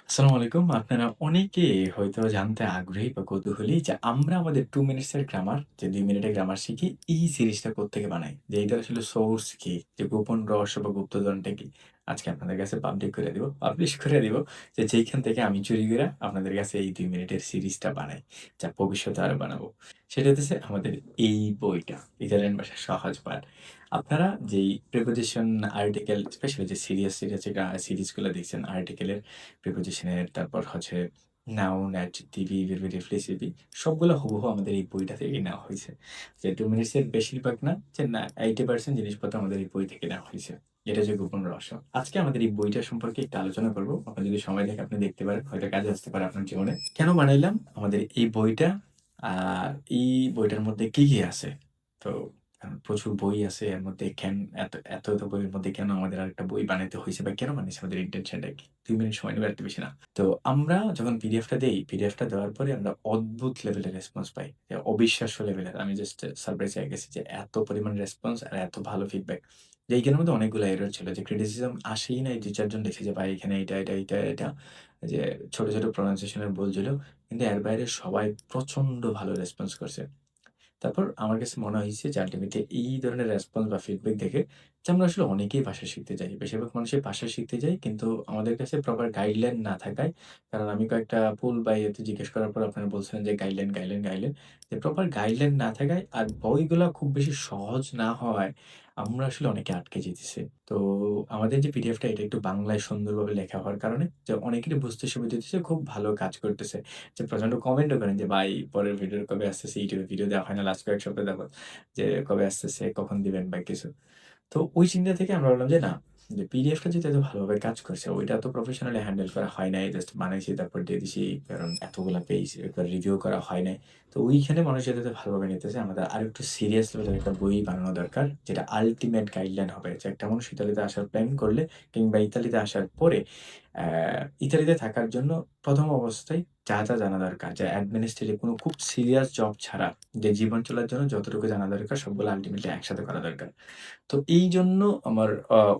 আসসালামু আলাইকুম। আপনারা অনেকে হয়তো জানতে আগ্রহী বা কৌতূহলী যে আমরা আমাদের 2 মিনিটস এর গ্রামার যে ২ মিনিটের গ্রামার শিখি, এই সিরিজটা কোত্থেকে বানাই? যে এটার আসলে সোর্স কি? যে গোপন রহস্য বা গুপ্তধনটা কি? আজকে আপনাদের কাছে পাবলিশ করে দিব যে যেইখান থেকে আমি চুরি কইরা আপনাদের কাছে এই ২ মিনিটের সিরিজটা বানাই। যা ভবিষ্যতে আরো বানাবো। সেটা হইতেছে আমাদের এই বইটা, ইতালিয়ান ভাষার সহজ পাঠ। আপনারা যেই প্রিপোজিশন, আর্টিকেল স্পেশালি যে সিরিজগুলা দেখছেন আর্টিকেলের প্রিপোজিশনের, তারপর হচ্ছে নাউন, অ্যাডজেক্টিভ, ভার্ব, রিফ্লেক্সিভ সবগুলো হুবহু আমাদের এই বইটা থেকেই নেওয়া হইছে। যে 2 মিনিটস এর বেশিরভাগ না, যে না 80% জিনিসপত্র আমাদের এই বই থেকে নেওয়া হইছে। এটা যে গোপন রহস্য। আজকে আমাদের এই বইটা সম্পর্কে একটু আলোচনা করব। আপনার যদি সময় থাকে আপনি দেখতে পারেন, হয়তো কাজে আসতে পারে আপনার জীবনে। কেন বানাইলাম আমাদের এই বইটা? আর এই বইটার মধ্যে কি আছে? তো প্রচুর বই আছে এর মধ্যে এত বইয়ের মধ্যে কেন আমাদের আরেকটা বই বানাইতে হইছে বা কেন বানাইছে আমাদের ইনটেনশনটা কি? ২ মিনিট সময় নেবে, এর বেশি না। তো আমরা যখন পিডিএফটা দেই, পিডিএফটা দেওয়ার পরে আমরা অদ্ভুত লেভেলের রেসপন্স পাই। অবিশ্বাস্য লেভেলের। আমি জাস্ট সারপ্রাইজ হয়ে গেছি যে এত পরিমাণ রেসপন্স আর এত ভালো ফিডব্যাক। যে এইখানের মধ্যে অনেকগুলো এরর ছিল, যে ক্রিটিসিজম আসেই নাই ২-৪ জন লিখছে যে ভাই এখানে এটা। যে ছোট প্রনাউন্সিয়েশন এর ভুল ছিল। কিন্তু এর বাইরে সবাই প্রচন্ড ভালো রেসপন্স করছে। তারপর আমার কাছে মনে হইছে যে আল্টিমেটলি এই ধরনের রেসপন্স বা ফিডব্যাক দেখে যে আমরা আসলে অনেকেই ভাষা শিখতে যাই। বেশিরভাগ মানুষই ভাষা শিখতে যায়, কিন্তু আমাদের কাছে প্রপার গাইডলাইন না থাকায়, কারণ আমি কয়েকটা পুল বা ইয়েতে জিজ্ঞেস করার পর আপনারা বলছিলেন যে গাইডলাইন। যে প্রপার গাইডলাইন না থাকায় আর বইগুলা খুব বেশি সহজ না হওয়ায় আমরা আসলে অনেকে আটকে যেতেছি। তো আমাদের যে পিডিএফটা এটা একটু বাংলায় সুন্দরভাবে লেখা হওয়ার কারণে যে অনেকেরই বুঝতে সুবিধা হইতেছে, খুব ভালো কাজ করতেছে। যে প্রচন্ড কমেন্টও করেন যে, "ভাই পরের ভিডিও কবে আসতেছে? ইউটিউবে ভিডিও দেওয়া হয় না লাস্ট কয়েক সপ্তাহ যাবৎ। যে কবে আসতেছে? কখন দিবেন?" বা কিছু। তো ওই চিন্তা থেকে আমরা ভাবলাম যে না, যে পিডিএফটা যেহেতু এত ভালোভাবে কাজ করছে, ওইটা তো প্রফেশনালি হ্যান্ডেল করা হয় নাই। জাস্ট বানাইছি তারপর দিয়ে দিছি। কারণ এতগুলা পেজ এরপর রিভিউ করা হয় নাই। তো ওইখানে মানুষ যাতে ভালোভাবে নিতেছে, আমাদের আরেকটু সিরিয়াস লেভেলের একটা বই বানানো দরকার। যেটা আল্টিমেট গাইডলাইন হবে। যে একটা মানুষ ইতালিতে আসার প্ল্যান করলে কিংবা ইতালিতে আসার পরে ইতালিতে থাকার জন্য ১ম অবস্থায় যা জানা দরকার, যে অ্যাডমিনিস্ট্রেটিভ কোনো খুব সিরিয়াস জব ছাড়া যে জীবন চলার জন্য যতটুকু জানা দরকার সবগুলো আল্টিমেটলি একসাথে করা দরকার। তো এইজন্য আমার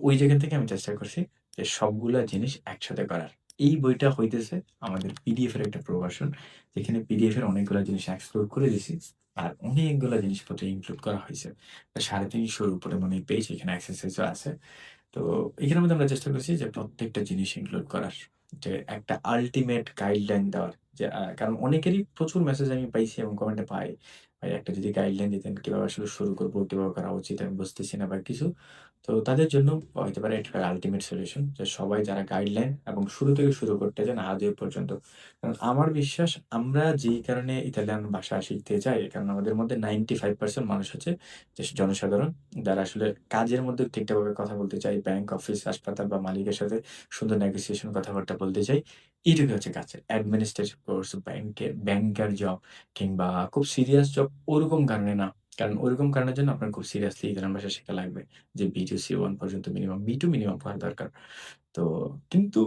ওই জায়গা থেকে আমি চেষ্টা করছি যে সবগুলা জিনিস একসাথে করার। এই বইটা হইতেছে আমাদের পিডিএফ এর একটা প্রভার্সন। যেখানে পিডিএফ এর অনেকগুলা জিনিস এক্সপ্লোর করে দিছি। আর অনেকগুলা জিনিসপত্র ইনক্লুড করা হইছে। ৩৫০ র উপরে মনে হয় পেজ, এখানে এক্সারসাইজও আছে। তো এখানের মধ্যে আমরা চেষ্টা করছি যে প্রত্যেকটা জিনিস ইনক্লুড করার। যে একটা আল্টিমেট গাইডলাইন দেওয়ার। যে কারণ অনেকেরই প্রচুর মেসেজ আমি পাইছি এবং কমেন্টে পাই। ভাই একটা যদি গাইডলাইন দিতেন কিভাবে আসলে শুরু করব, কিভাবে করা উচিত আমি বুঝতেছি না বা কিছু। তো তাদের জন্য হইতে পারে এটা আল্টিমেট সলিউশন, যে সবাই যারা গাইডলাইন এবং শুরু থেকে শুরু করতে চান আজ এ পর্যন্ত। কারণ আমার বিশ্বাস আমরা যেই কারণে ইতালিয়ান ভাষা শিখতে যাই, কারণ আমাদের মধ্যে 95% মানুষ হচ্ছে যে জনসাধারণ, যারা আসলে কাজের মধ্যে ঠিকঠাকভাবে কথা বলতে চায়, ব্যাংক, অফিস, হাসপাতাল বা মালিকের সাথে সুন্দর নেগোসিয়েশন কথাবার্তা বলতে চাই। এইটুকুই হচ্ছে কাজ। অ্যাডমিনিস্ট্রেটিভ কোর্স, ব্যাংকার জব কিংবা খুব সিরিয়াস জব ওরকম কারণে না। কারণ ওরকম কারণের জন্য আপনার খুব সিরিয়াসলি ইতালিয়ান ভাষা শেখা লাগবে। যে B2 C1 পর্যন্ত মিনিমাম, B2 মিনিমাম পড়া দরকার। তো কিন্তু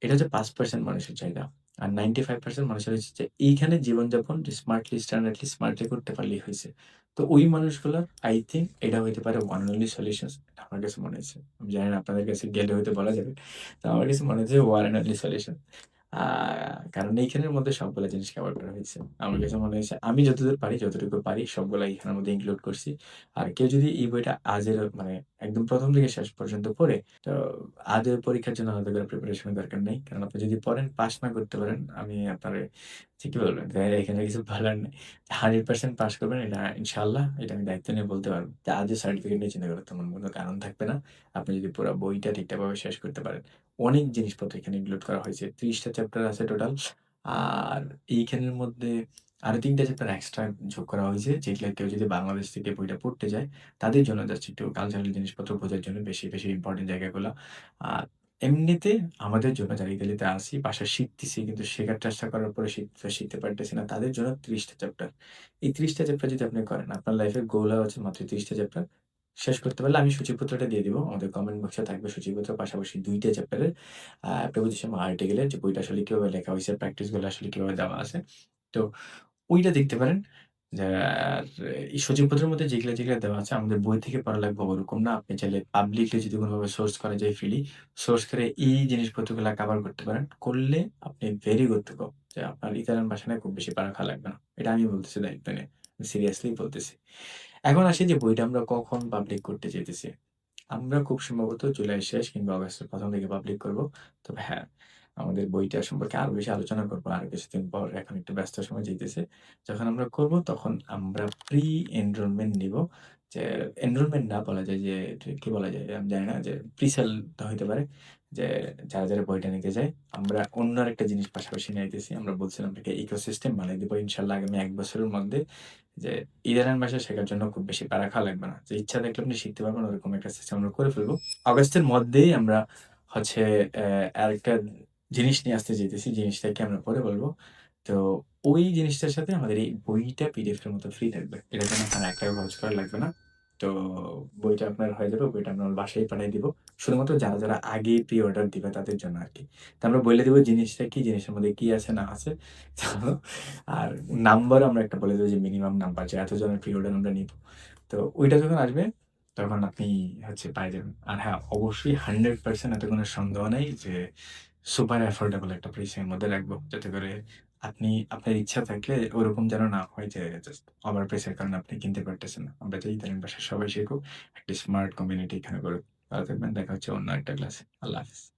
এটা হচ্ছে ৫% মানুষের চাহিদা। আর 95% মানুষের হচ্ছে যে এইখানে জীবনযাপন যে স্মার্টলি, স্ট্যান্ডার্ডলি, স্মার্টলি করতে পারলেই হইছে। তো ওই মানুষগুলার আই থিংক এটা হইতে পারে ওয়ান অ্যান্ড অনলি সলিউশনস, আমার কাছে মনে হয়েছে। আমি জানি না আপনাদের কাছে গেলে হয়তো বলা যাবে। তো আমার কাছে মনে হয়েছে ওয়ান অ্যান্ড অনলি সলিউশন। আ কারণ এইখানের মধ্যে সবগুলা জিনিস কভার করা হয়েছে। আমার কাছে মনে হয়েছে আমি যতদূর পারি, যতটুকু পারি সবগুলা এখানের মধ্যে ইনক্লুড করছি। আর কেউ যদি এই বইটা আজের মানে একদম ১ম থেকে শেষ পর্যন্ত পড়ে, তো আদৌ পরীক্ষার জন্য আলাদা করে প্রিপারেশন এর দরকার নেই। কারণ আপনি যদি পড়েন, পাস না করতে পারেন, আমি আপনারে কি বলবেন? এখানে কিছু বলার নেই। 100% পাস করবেন এটা ইনশাআল্লাহ, এটা আমি দায়িত্ব নিয়ে বলতে পারব। যে আজও সার্টিফিকেট নিয়ে চিন্তা করার তেমন কোনো কারণ থাকবে না। আপনি যদি পুরা বইটা ঠিকঠাকভাবে শেষ করতে পারেন। অনেক জিনিসপত্র এখানে ইনক্লুড করা হয়েছে। ৩০ টা চ্যাপ্টার আছে টোটাল। আর এইখানের মধ্যে আরো ৩ টা চ্যাপ্টার এক্সট্রা যোগ করা হয়েছে, যেগুলা কেউ যদি বাংলাদেশ থেকে বইটা পড়তে যায়, তাদের জন্য জাস্ট একটু কালচারাল জিনিসপত্র বোঝার জন্য বেশি ইম্পোর্টেন্ট জায়গাগুলা। আর এমনিতে আমাদের জন্য যারা ইতালিতে আছি, ভাষা শিখতেছি কিন্তু শেখার চেষ্টা করার পরে শিখতে পারতেছি না, তাদের জন্য ৩০ টা চ্যাপ্টার। এই ৩০ টা চ্যাপ্টার যদি আপনি করেন, আপনার লাইফের গোল হচ্ছে মাত্র ৩০ টা চ্যাপ্টার শেষ করতে পারলে, আমি সূচিপত্রটা দিয়ে দিব। আমাদের কমেন্ট বক্সে থাকবে সূচিপত্র, পাশাপাশি ২ টা চ্যাপ্টারের প্রিপোজিশন বা আর্টিকেল এর যে বইটা আসলে কিভাবে লেখা হইছে, প্র্যাকটিস গুলো আসলে কিভাবে দেওয়া আছে। তো ওইটা দেখতে পারেন। যে আর এই সূচিপত্রের মধ্যে যেগুলা দেওয়া আছে আমাদের বই থেকে পড়া লাগবে ওরকম না। আপনি চাইলে পাবলিকলি যদি কোনোভাবে সোর্স করা যায় ফ্রিলি, সোর্স করে এই জিনিসপত্রগুলা কভার করতে পারেন। করলে আপনি ভেরি গুড টু গো। যে আপনার ইতালিয়ান ভাষা নিয়ে খুব বেশি প্যারা খাওয়া লাগবে না। এটা আমি বলতেছি দায়িত্ব নিয়ে। সিরিয়াসলি বলতেছি। এখন আসি যে বইটা আমরা কখন পাবলিক করতে চাইতেছি। আমরা খুব সম্ভবত জুলাই শেষ কিংবা আগস্টের ১ম দিকে পাবলিক করব। তবে হ্যাঁ, আমাদের বইটা সম্পর্কে আরো বেশি আলোচনা করব আরো কিছুদিন পর। এখন একটু ব্যস্ত সময় যাইতেছে। যখন আমরা করব তখন আমরা এনরোলমেন্ট নিব। যে এনরোলমেন্ট না বলা যায় যে কি বলা যায়? আমি জানি না যে প্রিসেল হইতে পারে। যে যারা বইটা নিতে চায়, আমরা অন্য আরেকটা জিনিস পাশাপাশি নিয়ে আইতেছি। আমরা বলছিলাম আপনাকে ইকোসিস্টেম বানায় দিব ইনশাআল্লাহ আগামী ১ বছরের মধ্যে। যে ইতালিয়ান ভাষা শেখার জন্য খুব বেশি প্যারা খাওয়া লাগবে না। যে ইচ্ছা থাকলে আপনি শিখতে পারবেন ওরকম একটা সিস্টেম আমরা করে ফেলবো। অগাস্টের মধ্যেই আমরা হচ্ছে আরেকটা জিনিস নিয়ে আসতে চাইতেছি। জিনিসটাকে আমরা পরে বলব। তো ওই জিনিসটার সাথে আমাদের এই বইটা পিডিএফ এর মতো ফ্রি থাকবে। এটার জন্য আপনার ৳১ খরচ করা লাগবে না। তো বইটা আপনার হয়ে যাবে। বইটা আমরা বাসায় পাঠায় দিব। শুধুমাত্র যারা আগে প্রি অর্ডার দিবে তাদের জন্য আরকি। তো আমরা বইলে দিব জিনিসটা কি, জিনিসের মধ্যে কি আছে না আছে। তো আর নাম্বার আমরা একটা বলে দেব যে মিনিমাম নাম্বার যে এতজনের প্রি অর্ডার আমরা নিব। তো ওইটা যখন আসবে তখন আপনি হচ্ছে পায়ে যাবেন। আর হ্যাঁ, অবশ্যই 100% এতে কোনো সন্দেহ নেই যে সুপার অ্যাফোর্ডেবল একটা প্রাইসের মধ্যে রাখবো। যাতে করে আপনি আপনার ইচ্ছা থাকলে ওরকম যেন না হয় যে জাস্ট ওভার প্রাইসের কারণে আপনি কিনতে পারতেছেন না। আমরা চাই ইতালিয়ান ভাষা সবাই শিখুক। একটা স্মার্ট কমিউনিটি এখানে গড়ুক। ভালো থাকবেন। দেখা হচ্ছে অন্য একটা ক্লাসে। আল্লাহ হাফেজ।